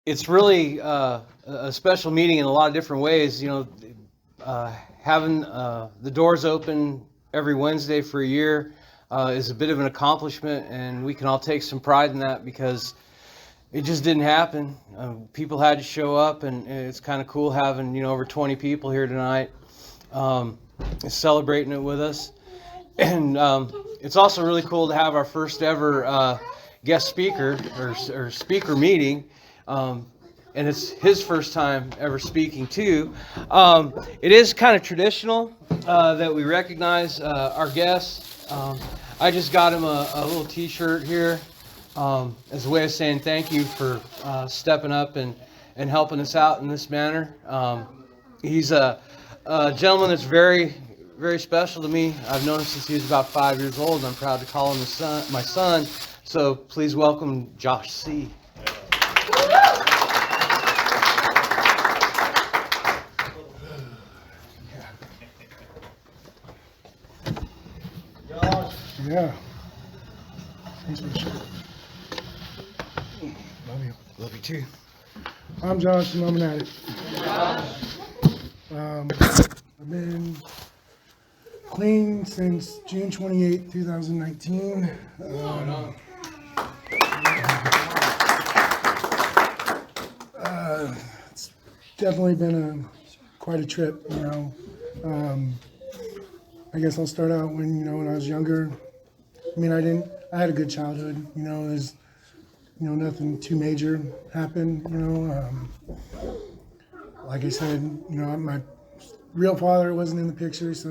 it's really a special meeting in a lot of different ways. Having the doors open every Wednesday for a year is a bit of an accomplishment, and we can all take some pride in that because it just didn't happen. People had to show up, and it's kind of cool having over 20 people here tonight celebrating it with us. And it's also really cool to have our first ever guest speaker or speaker meeting. And it's his first time ever speaking too. It is kind of traditional that we recognize our guests. I just got him a little t-shirt here as a way of saying thank you for stepping up and helping us out in this manner. He's a gentleman that's very, very special to me. I've known him since he was about 5 years old, and I'm proud to call him my son. So please welcome Josh C. Yeah. Thanks for the shirt. Love you. Love you too. I'm Josh, and I'm an addict. I've been clean since June 28, 2019. It's definitely been quite a trip, I guess I'll start out when I was younger. I had a good childhood, there's, nothing too major happened, Like I said, my real father wasn't in the picture, so,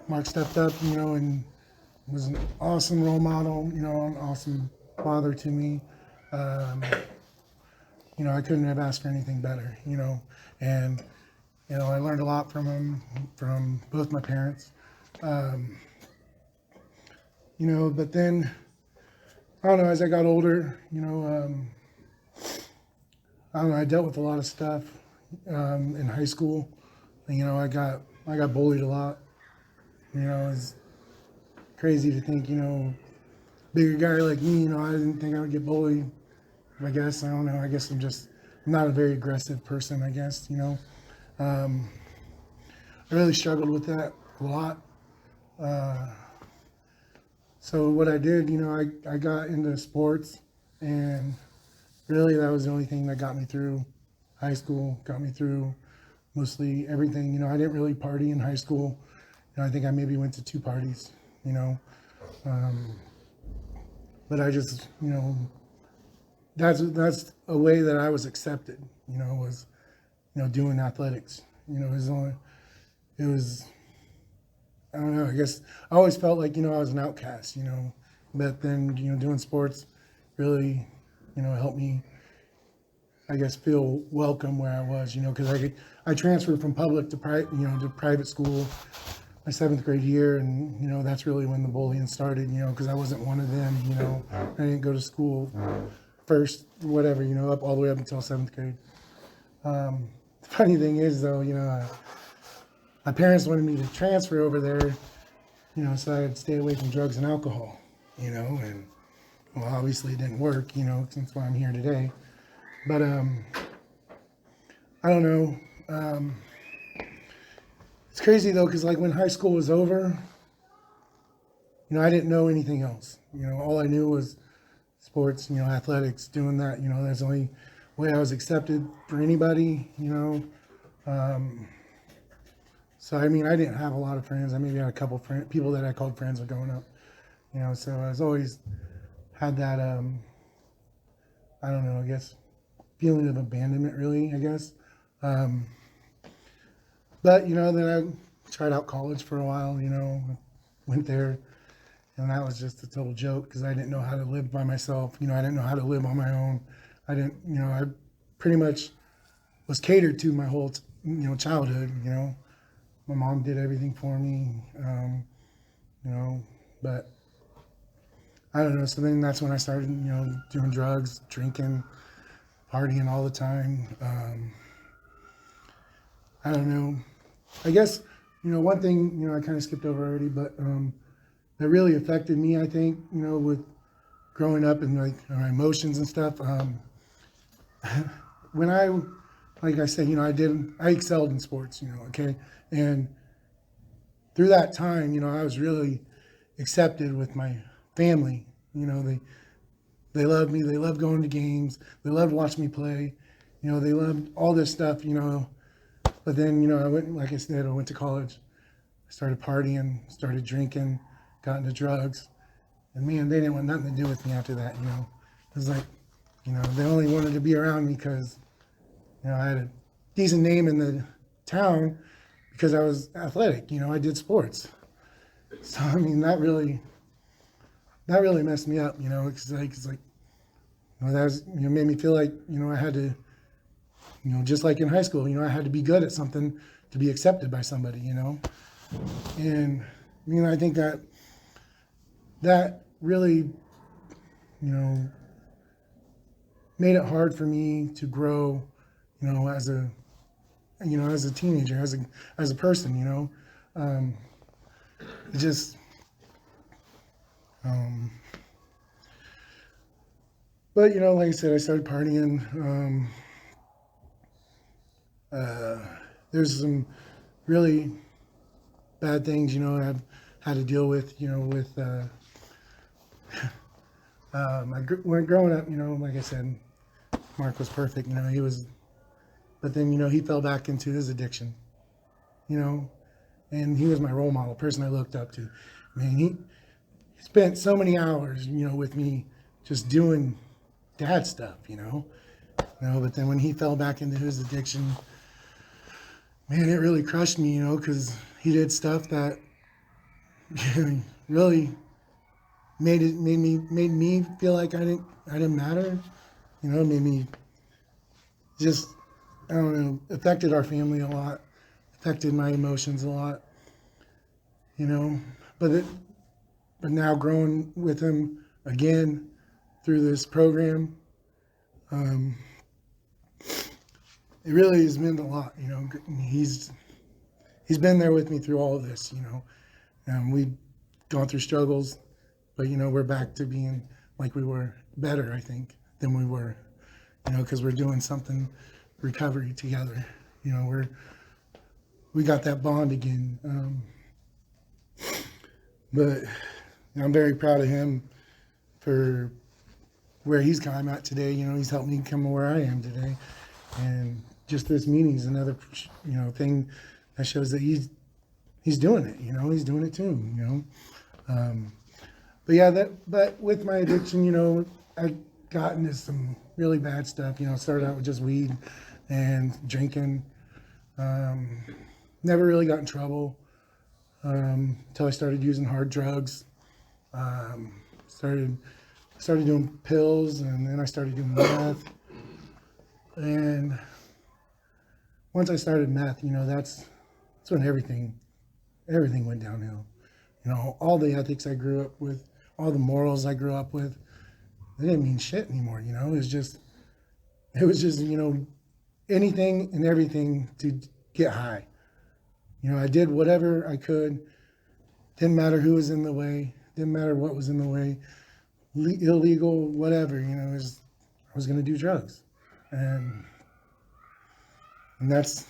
Mark stepped up, and was an awesome role model, an awesome father to me. I couldn't have asked for anything better, and, I learned a lot from him, from both my parents. But then, I don't know, as I got older, I dealt with a lot of stuff in high school. I got bullied a lot. It's crazy to think, bigger guy like me, I didn't think I would get bullied. I guess, I don't know, I guess I'm not a very aggressive person, I guess, I really struggled with that a lot. So what I did, I got into sports, and really that was the only thing that got me through high school, got me through mostly everything. I didn't really party in high school. I think I maybe went to 2 parties, but I just, that's a way that I was accepted, was, doing athletics. It was, I don't know, I guess I always felt like, I was an outcast, but then, doing sports really, helped me, I guess, feel welcome where I was, because I transferred from public to private school my 7th grade year, and, that's really when the bullying started, because I wasn't one of them, I didn't go to school first, whatever, up all the way up until 7th grade. The funny thing is, though, my parents wanted me to transfer over there, so I'd stay away from drugs and alcohol, and well, obviously it didn't work, since why I'm here today. But I don't know. It's crazy though, because like when high school was over, I didn't know anything else. All I knew was sports, athletics, doing that. That's the only way I was accepted for anybody. So, I didn't have a lot of friends. I maybe had a couple people that I called friends growing up, so I was always had that, I don't know, I guess, feeling of abandonment, really, I guess. But, then I tried out college for a while, went there, and that was just a total joke because I didn't know how to live by myself. I didn't know how to live on my own. I didn't, I pretty much was catered to my whole, childhood, My mom did everything for me, but I don't know. So then that's when I started, doing drugs, drinking, partying all the time. I don't know. I guess, one thing, I kind of skipped over already, but that really affected me, I think, with growing up and like my emotions and stuff. when I, like I said, I excelled in sports, okay? And through that time, I was really accepted with my family. They loved me. They loved going to games. They loved watching me play. They loved all this stuff, But then, like I said, I went to college. I started partying, started drinking, got into drugs. And man, they didn't want nothing to do with me after that, It was like, they only wanted to be around me because, I had a decent name in the town because I was athletic, I did sports. So, I mean, that really messed me up, it's like that was, made me feel like, I had to, just like in high school, I had to be good at something to be accepted by somebody, And, I think that really, made it hard for me to grow, as a teenager, as a person, it just, um, but like I said, I started partying. There's some really bad things, I've had to deal with, with when growing up, like I said, Mark was perfect, he was, but then, he fell back into his addiction, and he was my role model, person I looked up to. I mean, he spent so many hours, with me just doing dad stuff, but then when he fell back into his addiction, man, it really crushed me, because he did stuff that really made me feel like I didn't matter, made me just, I don't know, affected our family a lot, affected my emotions a lot, but but now growing with him again through this program, um, it really has meant a lot, he's been there with me through all of this, and we've gone through struggles, but we're back to being like we were, better, I think, than we were, because we're doing something, recovery together, we got that bond again, but I'm very proud of him for where he's come at today. He's helped me come where I am today, and just this meeting is another thing that shows that he's doing it. He's doing it too. But yeah, but with my addiction, I got into some really bad stuff. Started out with just weed and drinking. Never really got in trouble until I started using hard drugs. Started doing pills, and then I started doing meth. And once I started meth, that's when everything went downhill. All the ethics I grew up with, all the morals I grew up with, they didn't mean shit anymore. It was just anything and everything to get high. I did whatever I could. Didn't matter who was in the way. Didn't matter what was in the way. Illegal, whatever. I was going to do drugs, and it's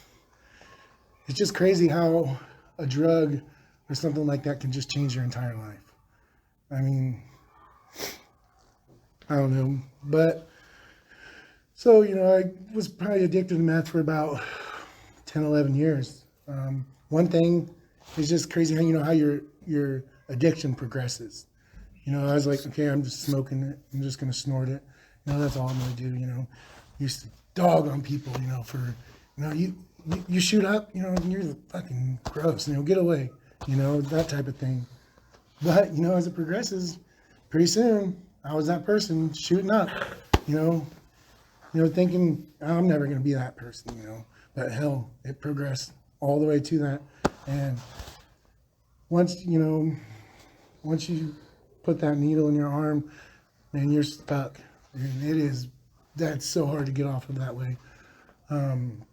just crazy how a drug or something like that can just change your entire life. I mean, I don't know, but so I was probably addicted to meth for about 10, 11 years. One thing is just crazy how how your addiction progresses. I was like, okay, I'm just smoking it. I'm just gonna snort it. That's all I'm gonna do. Used to dog on people. For you shoot up. You're the fucking gross. Get away. That type of thing. But as it progresses, pretty soon I was that person shooting up. Thinking I'm never gonna be that person. But hell, it progressed all the way to that. And once you put that needle in your arm, man, you're stuck. And that's so hard to get off of that way. And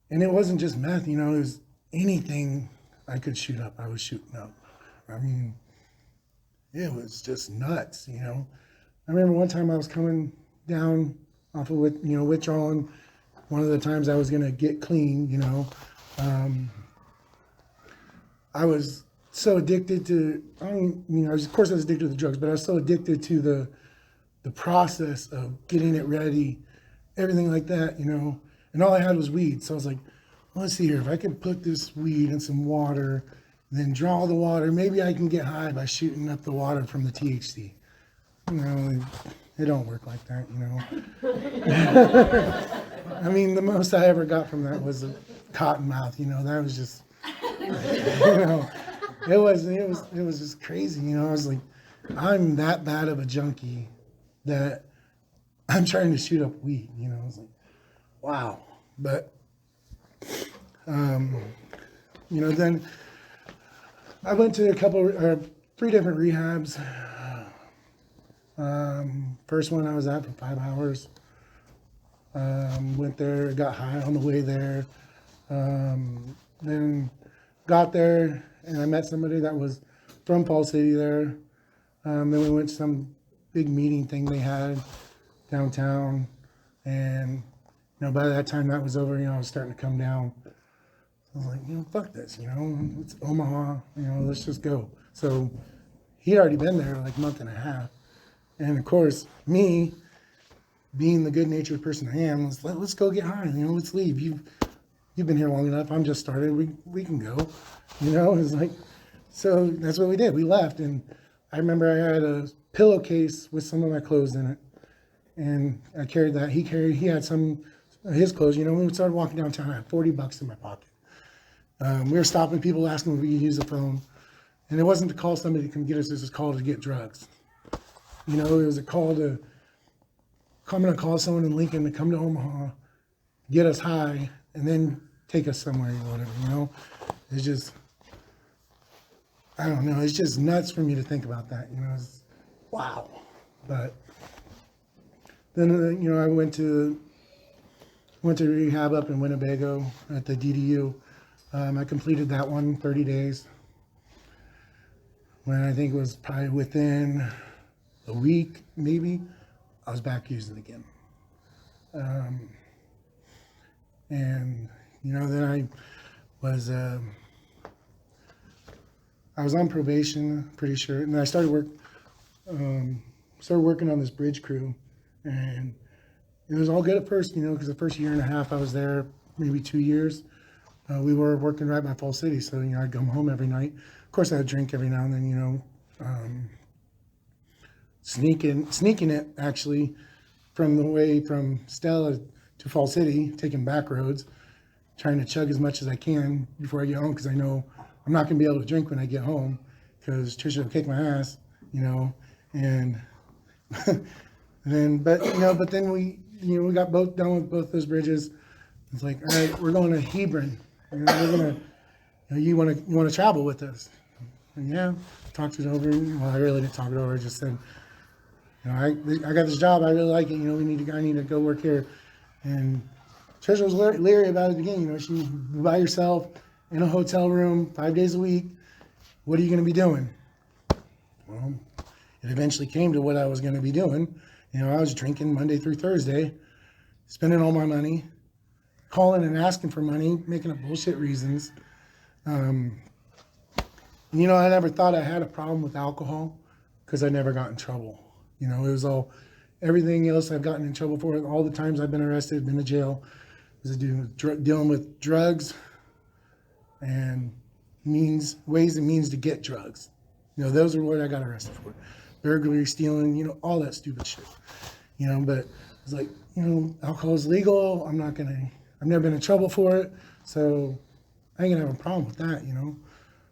it wasn't just meth, it was anything I could shoot up, I was shooting up. I mean, it was just nuts, I remember one time I was coming down off of withdrawing. One of the times I was gonna get clean, I was so addicted to. Of course I was addicted to the drugs, but I was so addicted to the process of getting it ready, everything like that, And all I had was weed, so I was like, well, let's see here. If I can put this weed in some water, then draw the water, maybe I can get high by shooting up the water from the THC. It don't work like that, I mean, the most I ever got from that was a cotton mouth, that was just, it was just crazy, I was like, I'm that bad of a junkie that I'm trying to shoot up weed, I was like, wow. But, then I went to 3 different rehabs. First one I was at for 5 hours. Went there, got high on the way there. Then got there and I met somebody that was from Falls City there. Then we went to some big meeting thing they had downtown. And, by that time that was over, I was starting to come down. I was like, fuck this, it's Omaha, let's just go. So he'd already been there like a month and a half. And of course, me, being the good-natured person I am, let's go get high, let's leave. You've been here long enough. I'm just started. We can go, It's like, so that's what we did. We left, and I remember I had a pillowcase with some of my clothes in it, and I carried that. He had some of his clothes. When we started walking downtown, I had $40 in my pocket. We were stopping people, asking if we could use the phone, and it wasn't to call somebody to come get us. It was a call to get drugs. It was a call to. I'm going to call someone in Lincoln to come to Omaha, get us high, and then take us somewhere or whatever, It's just, I don't know. It's just nuts for me to think about that, It's, wow. But then, I went to rehab up in Winnebago at the DDU. I completed that one 30 days. When I think it was probably within a week, maybe, I was back using it again. And, then I was on probation, pretty sure. And then I started working on this bridge crew. And it was all good at first, because the first year and a half I was there, maybe 2 years, we were working right by Falls City. So, I'd come home every night. Of course, I'd drink every now and then, sneaking it actually from Stella to Falls City, taking back roads, trying to chug as much as I can before I get home, because I know I'm not going to be able to drink when I get home, because Trisha will kick my ass, and but then we got both done with both those bridges. It's like, all right, we're going to Hebron. We're gonna, you want to travel with us? And yeah, talked it over. Well, I really didn't talk it over. I just said, I got this job. I really like it. I need to go work here. And Trisha was leery about it at the beginning. She's by yourself in a hotel room 5 days a week. What are you going to be doing? Well, it eventually came to what I was going to be doing. I was drinking Monday through Thursday, spending all my money, calling and asking for money, making up bullshit reasons. I never thought I had a problem with alcohol because I never got in trouble. It was all, everything else I've gotten in trouble for, all the times I've been arrested, been to jail, was dealing with drugs and ways and means to get drugs. Those are what I got arrested for. Burglary, stealing, all that stupid shit. But it's like, alcohol is legal. I've never been in trouble for it. So I ain't gonna have a problem with that,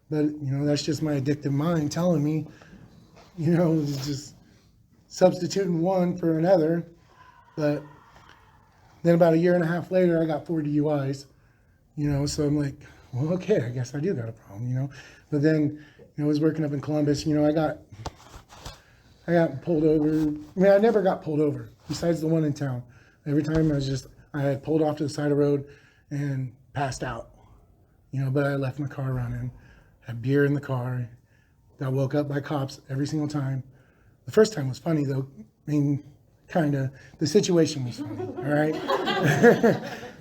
But, that's just my addictive mind telling me, it's just substituting one for another. But then about a year and a half later, I got 4 DUIs, so I'm like, well, okay, I guess I do got a problem, But then, I was working up in Columbus, I got pulled over. I never got pulled over, besides the one in town. Every time I had pulled off to the side of the road and passed out, but I left my car running, had beer in the car, got woke up by cops every single time. The first time was funny though. kind of, the situation was funny, all right?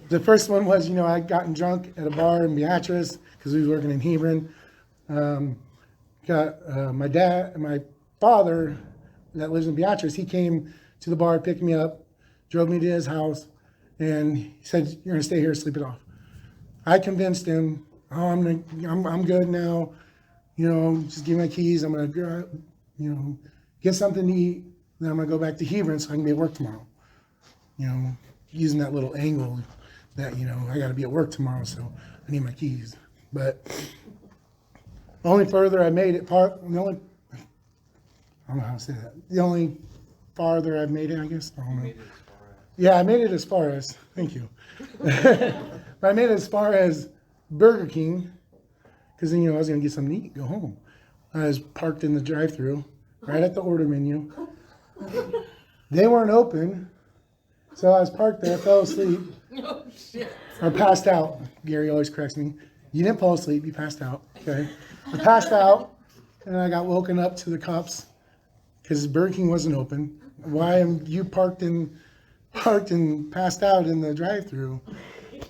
The first one was, I'd gotten drunk at a bar in Beatrice because we was working in Hebron. My father that lives in Beatrice, he came to the bar, picked me up, drove me to his house, and he said, "You're gonna stay here, sleep it off." I convinced him, "Oh, I'm good now. Just give me my keys. I'm gonna get something to eat. Then I'm gonna go back to Hebron so I can be at work tomorrow." Using that little angle that I got to be at work tomorrow, so I need my keys. But the only further I made it, I don't know how to say that. The only farther I've made it, I guess. I don't know. Yeah, I made it as far as. Thank you. But I made it as far as Burger King, because then I was gonna get something to eat, go home. I was parked in the drive-thru, right at the order menu. They weren't open, so I was parked there, fell asleep. Oh, shit. Or passed out. Gary always corrects me. You didn't fall asleep, you passed out. Okay. I passed out, and I got woken up to the cops because Burger King wasn't open. Why am you parked and passed out in the drive-thru?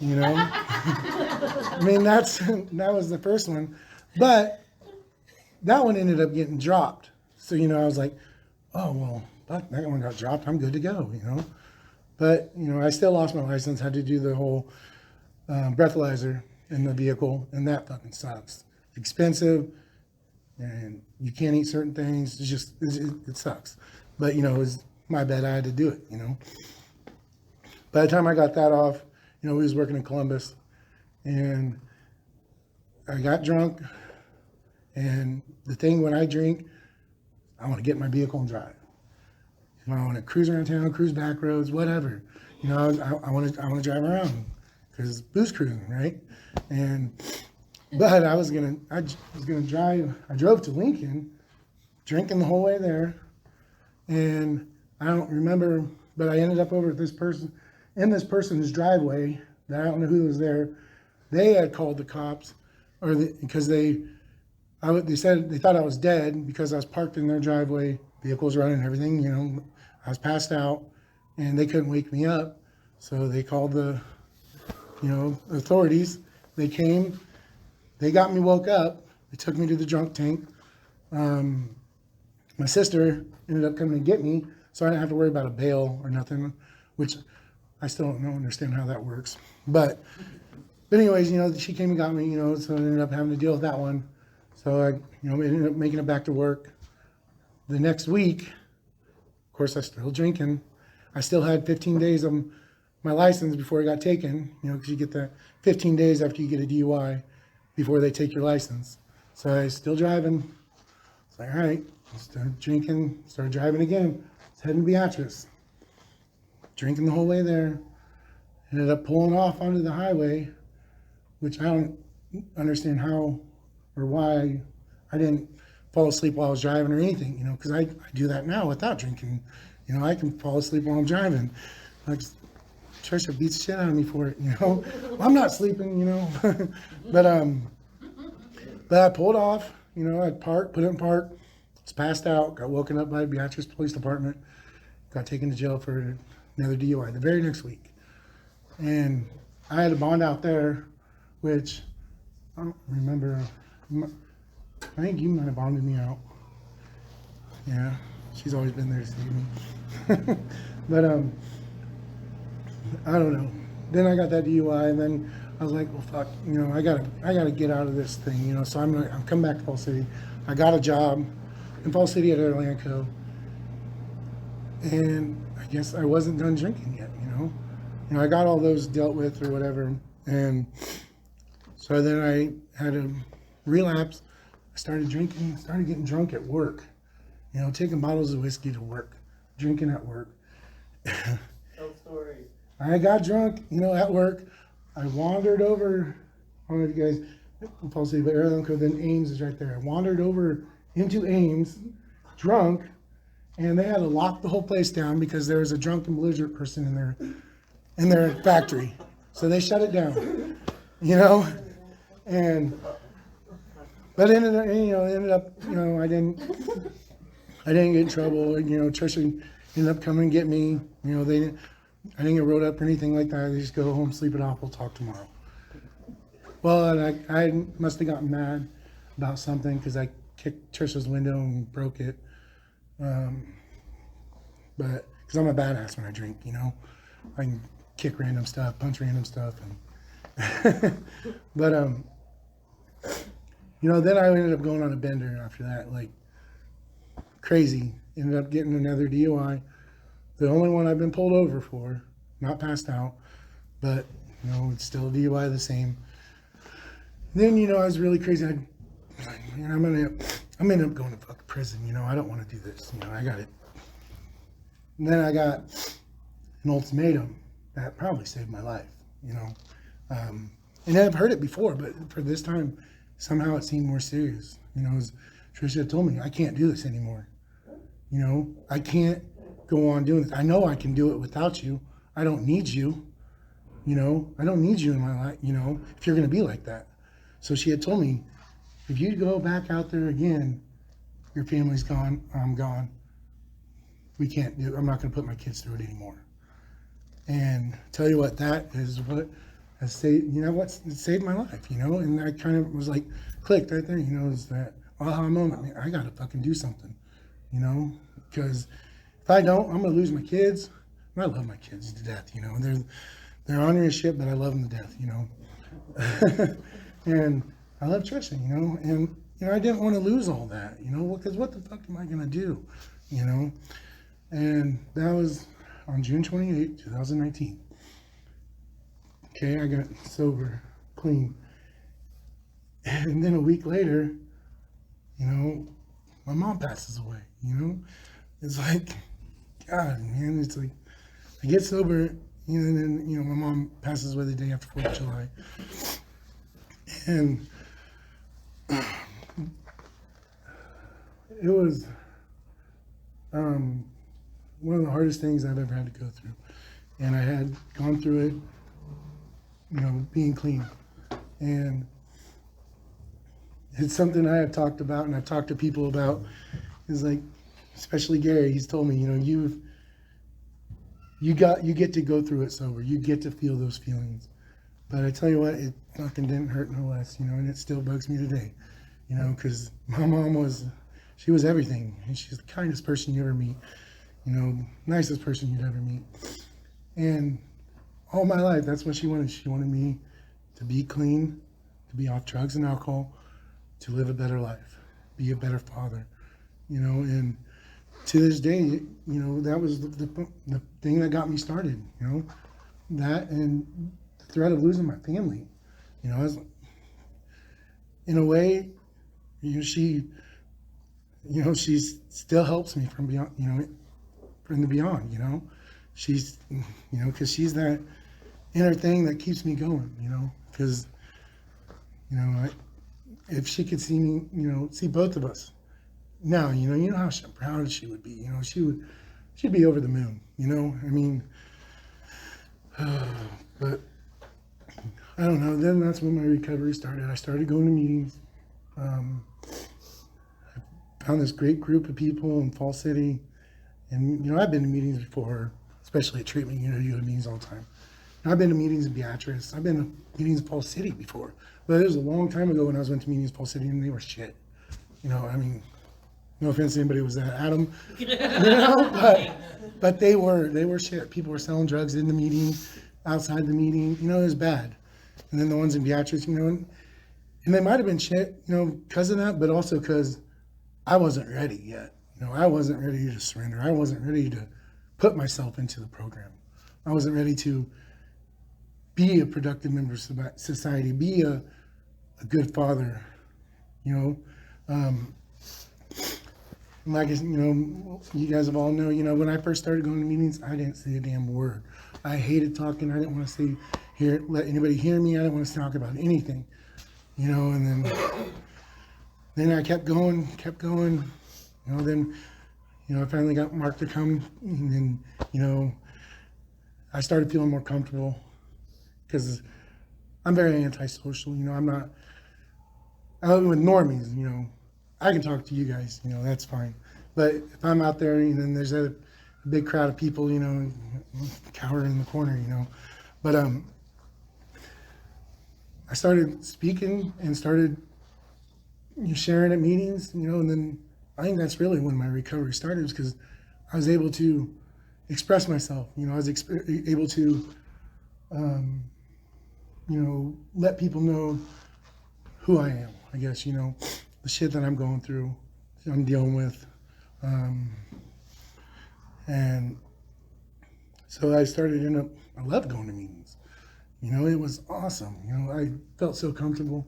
I mean, that was the first one, but that one ended up getting dropped. So I was like, oh well, that one got dropped. I'm good to go. But I still lost my license. Had to do the whole breathalyzer in the vehicle, and that fucking sucks. It's expensive, and you can't eat certain things. It sucks. But it was my bad. I had to do it. By the time I got that off, we was working in Columbus, and I got drunk. And the thing when I drink, I want to get in my vehicle and drive. I want to cruise around town, cruise back roads, whatever. I want to drive around because booze cruising, right? But I was gonna drive. I drove to Lincoln, drinking the whole way there, and I don't remember, but I ended up over at this person's driveway. That I don't know who was there. They had called the cops, because they said they thought I was dead because I was parked in their driveway, vehicles running, everything. I was passed out, and they couldn't wake me up, so they called the authorities. They came, they got me woke up. They took me to the drunk tank. My sister ended up coming to get me, so I didn't have to worry about a bail or nothing, which I still don't understand how that works. But anyways, she came and got me, so I ended up having to deal with that one. So I, ended up making it back to work. The next week, of course, I was still drinking. I still had 15 days of my license before it got taken, because you get that 15 days after you get a DUI before they take your license. So I was still driving. It's like, all right, started drinking, started driving again. I was heading to Beatrice. Drinking the whole way there. Ended up pulling off onto the highway, which I don't understand how or why I didn't fall asleep while I was driving or anything, because I do that now without drinking. I can fall asleep while I'm driving. Trisha beats the shit out of me for it, Well, I'm not sleeping, but I pulled off, I parked, put it in park, was passed out, got woken up by the Beatrice Police Department, got taken to jail for another DUI the very next week. And I had a bond out there, which I don't remember. I think you might have bonded me out. Yeah, she's always been there to see me. But I don't know. Then I got that DUI, and then I was like, well, fuck, I gotta get out of this thing, So I'm coming back to Fall City. I got a job in Fall City at Airlanco, and I guess I wasn't done drinking yet, I got all those dealt with or whatever, and so then I had a relapse. I started drinking, started getting drunk at work, taking bottles of whiskey to work, drinking at work. Tell stories. I got drunk, at work. I wandered over, I don't know if you guys, Fall City, but Airlanco, then Ames is right there. I wandered over into Ames, drunk, and they had to lock the whole place down because there was a drunken belligerent person in their factory. So they shut it down, but ended up, I didn't get in trouble. Trisha ended up coming and get me. You know, I didn't get wrote up or anything like that. They just go home, sleep it off. We'll talk tomorrow. Well, and I must have gotten mad about something because I kicked Trisha's window and broke it. But because I'm a badass when I drink, you know, I can kick random stuff, punch random stuff, and but you know, then I ended up going on a bender after that, like crazy. Ended up getting another DUI, the only one I've been pulled over for, not passed out, but you know, it's still a DUI the same. Then, you know, I was really crazy. I'm gonna end up going to fucking prison. You know, I don't want to do this. You know, I got it. And then I got an ultimatum that probably saved my life. You know, and I've heard it before, but for this time, somehow it seemed more serious. You know, as Tricia had told me, I can't do this anymore. You know, I can't go on doing this. I know I can do it without you. I don't need you. You know, I don't need you in my life. You know, if you're gonna be like that. So she had told me, if you go back out there again, your family's gone, I'm gone. We can't do, I'm not going to put my kids through it anymore. And tell you what, that is what has saved, you know what, it saved my life, you know? And I kind of was like, clicked right there, you know, is that aha moment, man, I got to fucking do something, you know? Because if I don't, I'm going to lose my kids. And I love my kids to death, you know? They're ornery as shit, but I love them to death, you know? And I love Trisha, you know, and you know, I didn't want to lose all that, you know, because what the fuck am I gonna do, you know? And that was on June 28, 2019. Okay, I got sober, clean, and then a week later, you know, my mom passes away. You know, it's like, God, man, it's like I get sober, you know, and then you know, my mom passes away the day after 4th of July. And it was one of the hardest things I've ever had to go through. And I had gone through it, you know, being clean. And it's something I have talked about and I've talked to people about. Is like, especially Gary, he's told me, you know, you get to go through it sober. You get to feel those feelings. But I tell you what, it fucking didn't hurt no less, you know, and it still bugs me today, you know, because my mom she was everything. And she's the kindest person you ever meet, you know, nicest person you'd ever meet. And all my life, that's what she wanted. She wanted me to be clean, to be off drugs and alcohol, to live a better life, be a better father, you know, and to this day, you know, that was the thing that got me started, you know, that and the threat of losing my family, you know, in a way, you know, she still helps me from beyond, you know, from the beyond, you know, she's, you know, because she's that inner thing that keeps me going, you know, because, you know, if she could see me, you know, see both of us now, you know how proud she would be, you know, she'd be over the moon, you know, I mean, but I don't know, then that's when my recovery started. I started going to meetings. I found this great group of people in Fall City, and, you know, I've been to meetings before, especially at treatment, you know, you go to meetings all the time. And I've been to meetings in Beatrice. I've been to meetings in Fall City before, but it was a long time ago when I went to meetings in Fall City, and they were shit. You know, I mean, no offense to anybody who was that Adam, you know, but they were shit. People were selling drugs in the meeting, outside the meeting, you know, it was bad. And then the ones in Beatrice, you know, and they might have been shit, you know, because of that, but also because I wasn't ready yet. You know, I wasn't ready to surrender. I wasn't ready to put myself into the program. I wasn't ready to be a productive member of society, be a good father, you know. Like, you know, you guys have all know, you know, when I first started going to meetings, I didn't say a damn word. I hated talking. I didn't want to let anybody hear me. I didn't want to talk about anything, you know, and then I kept going, you know, then, you know, I finally got Mark to come, and then, you know, I started feeling more comfortable because I'm very antisocial, you know, I'm with normies, you know, I can talk to you guys, you know, that's fine. But if I'm out there and then there's a big crowd of people, you know, cowering in the corner, you know. But I started speaking and started sharing at meetings, you know, and then I think that's really when my recovery started, was because I was able to express myself. You know, I was able to, you know, let people know who I am, I guess, you know, the shit that I'm going through, I'm dealing with. And so I started I loved going to meetings. You know, it was awesome. You know, I felt so comfortable,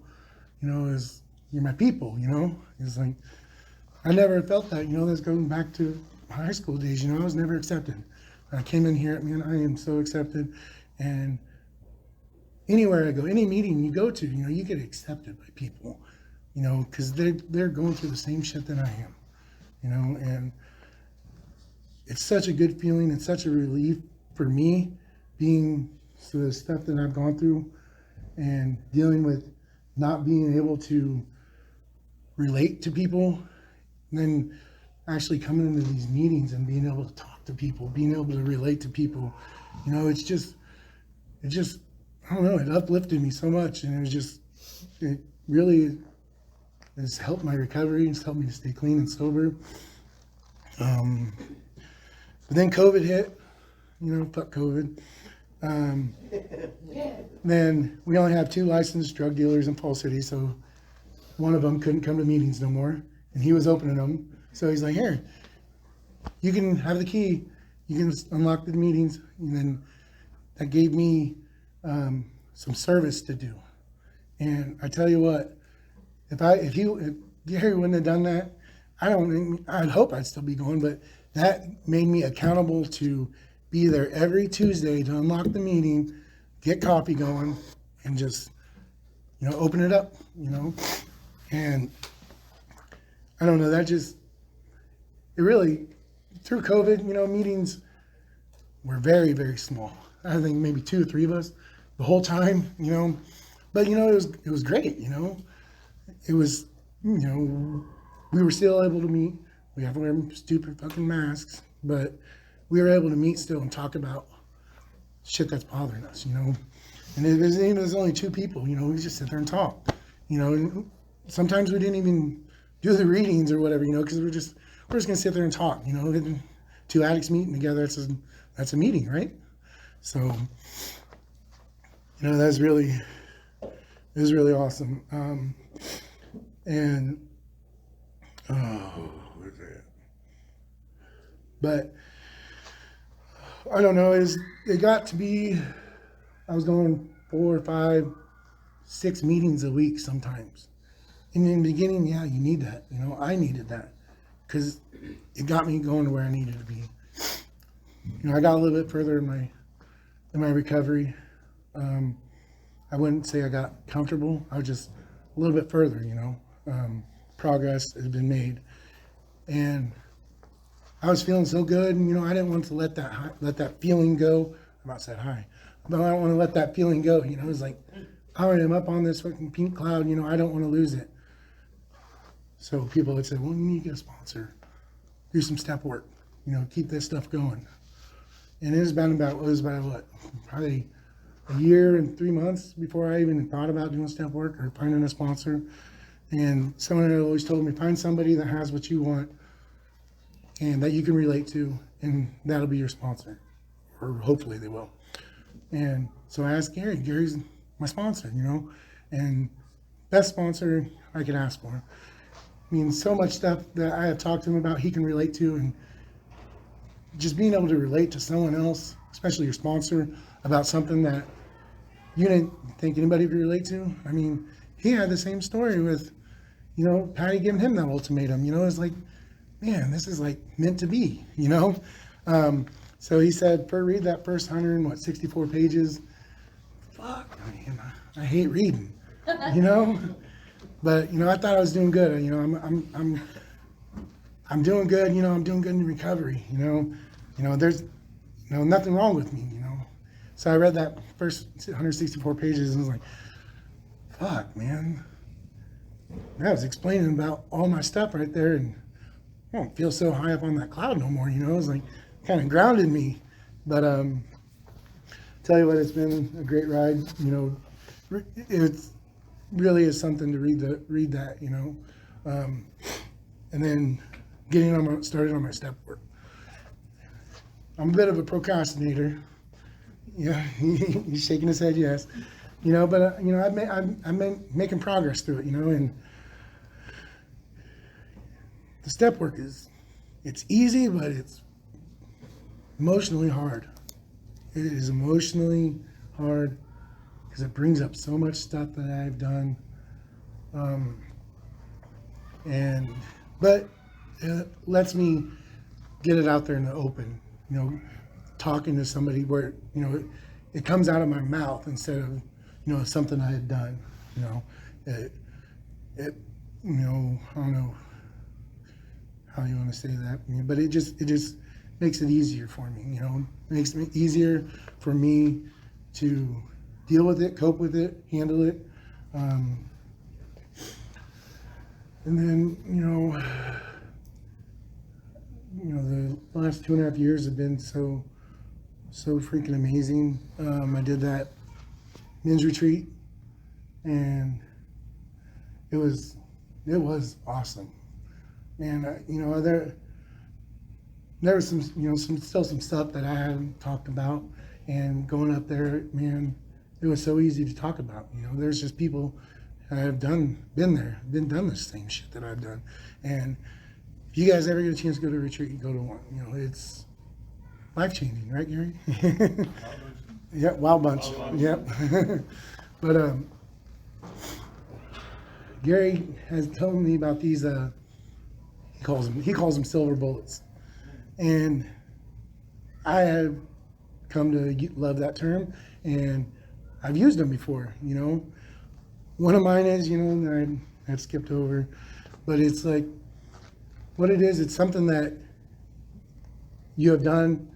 you know, as you're my people, you know. It's like, I never felt that, you know, that's going back to high school days, you know, I was never accepted. I came in here, man, I am so accepted. And anywhere I go, any meeting you go to, you know, you get accepted by people, you know, because they're going through the same shit that I am, you know, and it's such a good feeling. It's such a relief for me being through the stuff that I've gone through and dealing with not being able to relate to people, and then actually coming into these meetings and being able to talk to people, being able to relate to people. You know, it just, I don't know, it uplifted me so much, and it really has helped my recovery. It's helped me to stay clean and sober. But then COVID hit, you know, fuck COVID. Then we only have 2 licensed drug dealers in Fall City, so one of them couldn't come to meetings no more, and he was opening them. So he's like, here, you can have the key, you can unlock the meetings. And then that gave me some service to do. And I tell you what, if Gary wouldn't have done that, I'd hope I'd still be going, but that made me accountable to be there every Tuesday to unlock the meeting, get coffee going, and just, you know, open it up, you know. And I don't know, it really, through COVID, you know, meetings were very, very small. I think maybe 2 or 3 of us the whole time, you know. But, you know, it was great, you know. It was, you know, we were still able to meet. We have to wear stupid fucking masks, but we were able to meet still and talk about shit that's bothering us, you know. And there's only 2 people, you know, we just sit there and talk, you know. And sometimes we didn't even do the readings or whatever, you know, because we're just gonna sit there and talk, you know. And 2 addicts meeting together, that's a meeting, right? So, you know, it was really awesome. What is that? But I don't know, it got to be, I was going 4, 5, 6 meetings a week sometimes. And in the beginning, yeah, you need that. You know, I needed that because it got me going to where I needed to be. You know, I got a little bit further in my recovery. I wouldn't say I got comfortable. I was just a little bit further, you know. Progress has been made. And I was feeling so good, and, you know, I didn't want to let that feeling go. I'm about to say hi. But I don't want to let that feeling go, you know. It's like, I am up on this fucking pink cloud, you know, I don't want to lose it. So people would say, well, you need to get a sponsor. Do some step work, you know, keep this stuff going. And it was about what, probably a year and 3 months before I even thought about doing step work or finding a sponsor. And someone had always told me, find somebody that has what you want and that you can relate to, and that'll be your sponsor, or hopefully they will. And so I asked Gary. Gary's my sponsor, you know, and best sponsor I could ask for. I mean, so much stuff that I have talked to him about he can relate to, and just being able to relate to someone else, especially your sponsor, about something that you didn't think anybody could relate to. I mean, he had the same story with, you know, Patty giving him that ultimatum. You know, it's like, man, this is like meant to be, you know? So he said, read that first 164 pages. Fuck, man, I hate reading, you know? But, you know, I thought I was doing good. You know, I'm doing good, you know, I'm doing good in recovery, you know, there's, you know, nothing wrong with me, you know? So I read that first 164 pages and was like, fuck, man. I was explaining about all my stuff right there, and I don't feel so high up on that cloud no more, you know? It's like, kind of grounded me. But tell you what, it's been a great ride. You know, it really is something to read that. You know, and then started on my step work. I'm a bit of a procrastinator. Yeah, he's shaking his head, yes. You know, but you know, I'm making progress through it. You know, and the step work it's easy, but it's emotionally hard. It is emotionally hard because it brings up so much stuff that I've done, but it lets me get it out there in the open. You know, talking to somebody where you know it comes out of my mouth instead of you know something I had done. You know, it you know I don't know how you want to say that, but it just makes it easier for me. You know, it makes it easier for me to deal with it, cope with it, handle it, and then the last 2.5 years have been so freaking amazing. I did that men's retreat, and it was awesome. And you know, there was some stuff that I hadn't talked about, and going up there, man, it was so easy to talk about. You know, there's just people that have done the same shit that I've done, and if you guys ever get a chance to go to a retreat, you go to one. You know, it's life changing, right, Gary? Yeah, Wild Bunch. Yep. But Gary has told me about these. He calls them silver bullets, and I have come to love that term, and I've used them before. You know, one of mine is that I skipped over, but it's like what it is. It's something that you have done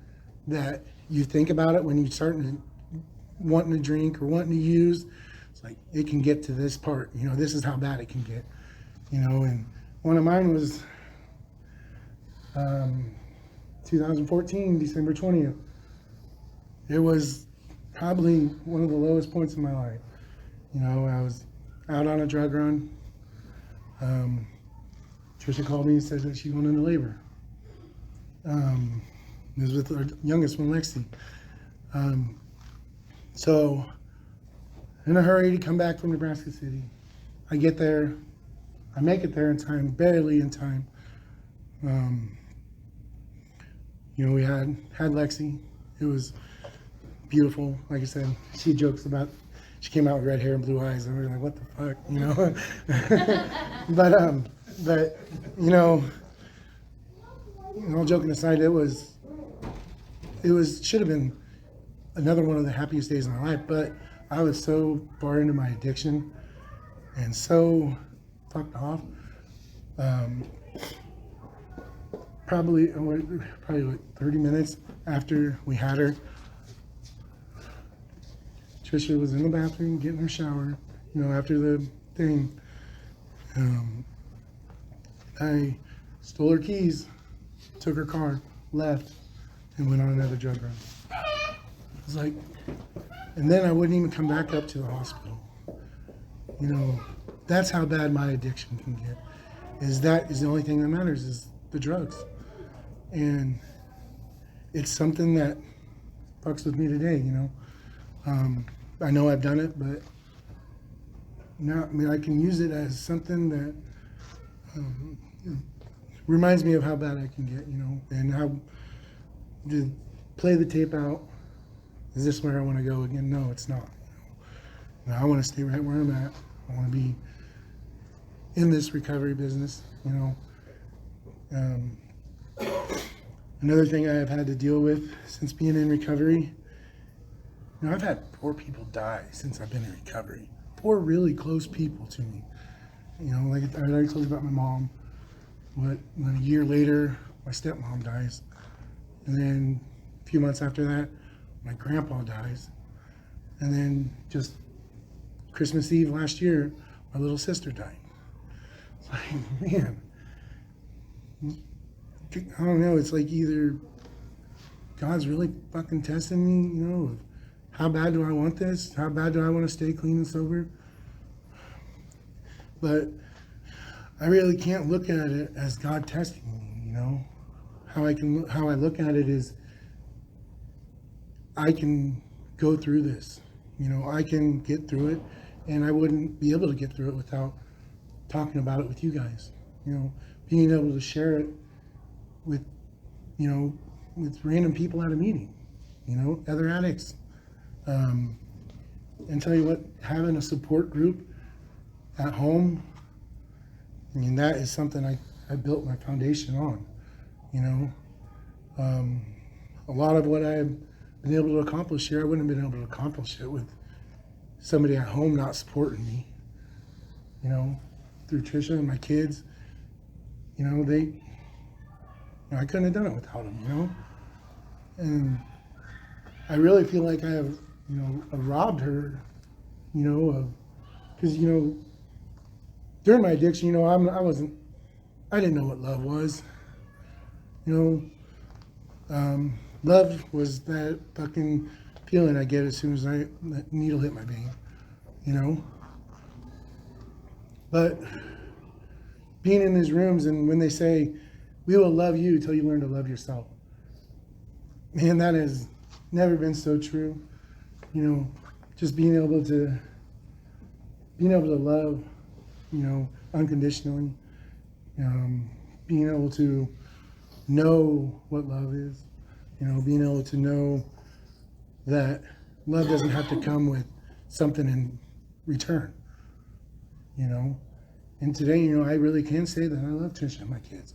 that you think about it when you start wanting to drink or wanting to use. It's like it can get to this part. You know, this is how bad it can get. You know, and one of mine was 2014, December 20th. It was probably one of the lowest points in my life. You know, I was out on a drug run. Trisha called me and said that she went into labor. It was with our youngest one, Lexi. So, in a hurry to come back from Nebraska City. I get there. I make it there in time, barely in time. You know, we had Lexi. It was beautiful. Like I said, she jokes about she came out with red hair and blue eyes, and we were like, "What the fuck?" You know. but you know, all joking aside, it should have been another one of the happiest days of my life. But I was so far into my addiction and so fucked off. Probably like 30 minutes after we had her, Trisha was in the bathroom getting her shower, you know, after the thing. I stole her keys, took her car, left, and went on another drug run. It was like, and then I wouldn't even come back up to the hospital. You know, that's how bad my addiction can get. That is the only thing that matters is the drugs. And it's something that fucks with me today, you know. I know I've done it, but now, I mean, I can use it as something that reminds me of how bad I can get, you know, and how to play the tape out. Is this where I want to go again? No, it's not. You know, I want to stay right where I'm at. I want to be in this recovery business, you know. Another thing I have had to deal with since being in recovery, you know, I've had 4 people die since I've been in recovery. 4 really close people to me. You know, like I already told you about my mom. But then a year later, my stepmom dies. And then a few months after that, my grandpa dies. And then just Christmas Eve last year, my little sister died. It's like, man, I don't know, it's like either God's really fucking testing me, you know, of how bad do I want this? How bad do I want to stay clean and sober? But I really can't look at it as God testing me, you know. How I look at it is I can go through this, you know, I can get through it, and I wouldn't be able to get through it without talking about it with you guys, you know, being able to share it with, you know, with random people at a meeting, you know, other addicts. And tell you what, having a support group at home, I mean, that is something I built my foundation on, you know. A lot of what I've been able to accomplish here, I wouldn't have been able to accomplish it with somebody at home not supporting me, you know, through Trisha and my kids. You know, I couldn't have done it without them, you know. And I really feel like I have, you know, robbed her, you know, because, you know, during my addiction, you know, I didn't know what love was, you know. Love was that fucking feeling I get as soon as that needle hit my vein, you know. But being in these rooms, and when they say, we will love you till you learn to love yourself, man, that has never been so true. You know, just being able to love, you know, unconditionally, being able to know what love is, you know, being able to know that love doesn't have to come with something in return, you know. And today, you know, I really can say that I love Trisha and my kids.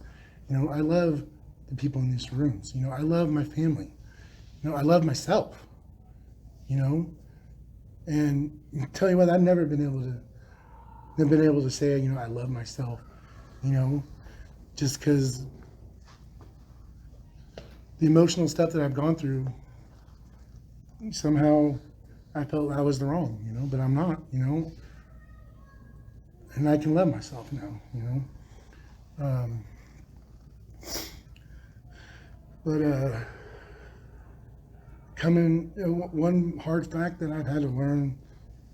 You know, I love the people in these rooms. You know, I love my family. You know, I love myself, you know. And I tell you what, I've never been able to say, you know, I love myself, you know, just because the emotional stuff that I've gone through, somehow I felt I was the wrong, you know, but I'm not, you know. And I can love myself now, you know. One hard fact that I've had to learn,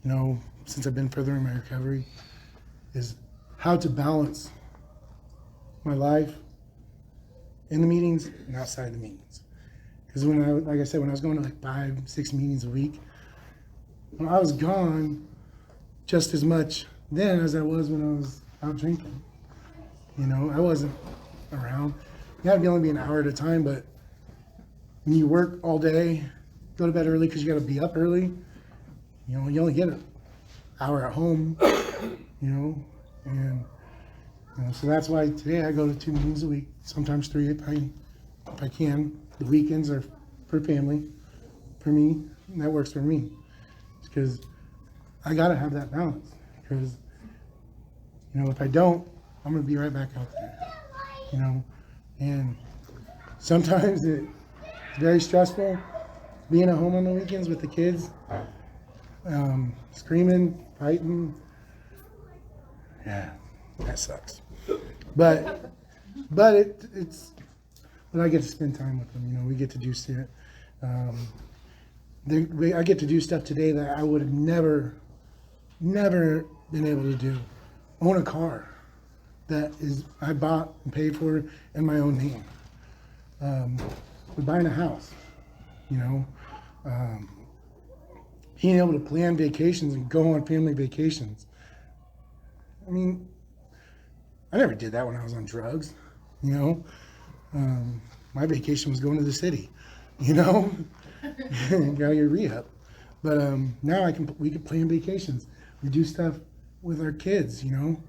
you know, since I've been further in my recovery, is how to balance my life in the meetings and outside the meetings. Because like I said, when I was going to like 5-6 meetings a week, when I was gone just as much then as I was when I was out drinking. You know, I wasn't around. You had to only be an hour at a time, but when you work all day, go to bed early because you got to be up early, you know, you only get an hour at home, you know, and you know, so that's why today I go to 2 meetings a week, sometimes 3 if I can. The weekends are for family, for me, and that works for me. Because I gotta have that balance. Because, you know, if I don't, I'm gonna be right back out there. You know, and sometimes it's very stressful being at home on the weekends with the kids, screaming, fighting. Yeah, that sucks. But I get to spend time with them. You know, we get to do shit. I get to do stuff today that I would have never been able to do. Own a car that I bought and paid for in my own name. We're buying a house. You know, being able to plan vacations and go on family vacations. I mean, I never did that when I was on drugs, you know. My vacation was going to the city, you know. Got your re-up. But now we can plan vacations. We do stuff with our kids, you know.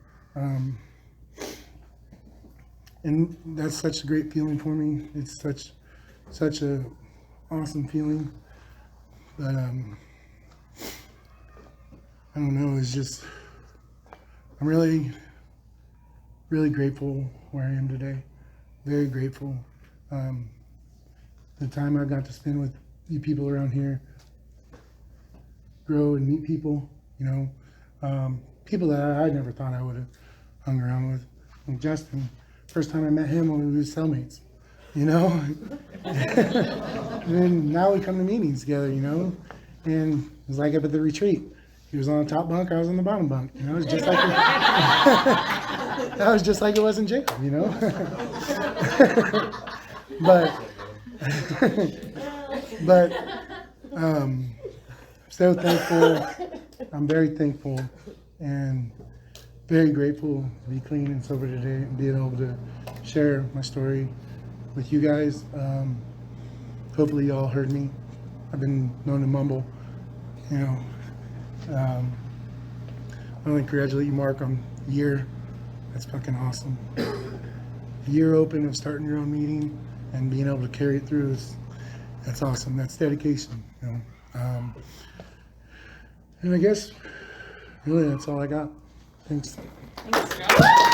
And that's such a great feeling for me. It's such a awesome feeling. But I don't know, it's just, I'm really, really grateful where I am today. Very grateful. The time I got to spend with you people around here, grow and meet people, you know, people that I never thought I would have hung around with. Like Justin, first time I met him when we were cellmates, you know. And then now we come to meetings together, you know, and it was like up at the retreat. He was on the top bunk, I was on the bottom bunk. You know, it was just like that was just like it was in jail, you know. but so thankful. I'm very thankful and very grateful to be clean and sober today and being able to share my story with you guys. Hopefully y'all heard me. I've been known to mumble, you know. I want to congratulate you, Mark, on the year. That's fucking awesome. The year open of starting your own meeting and being able to carry it through that's awesome. That's dedication, you know. And I guess really that's all I got. Thanks. Thanks.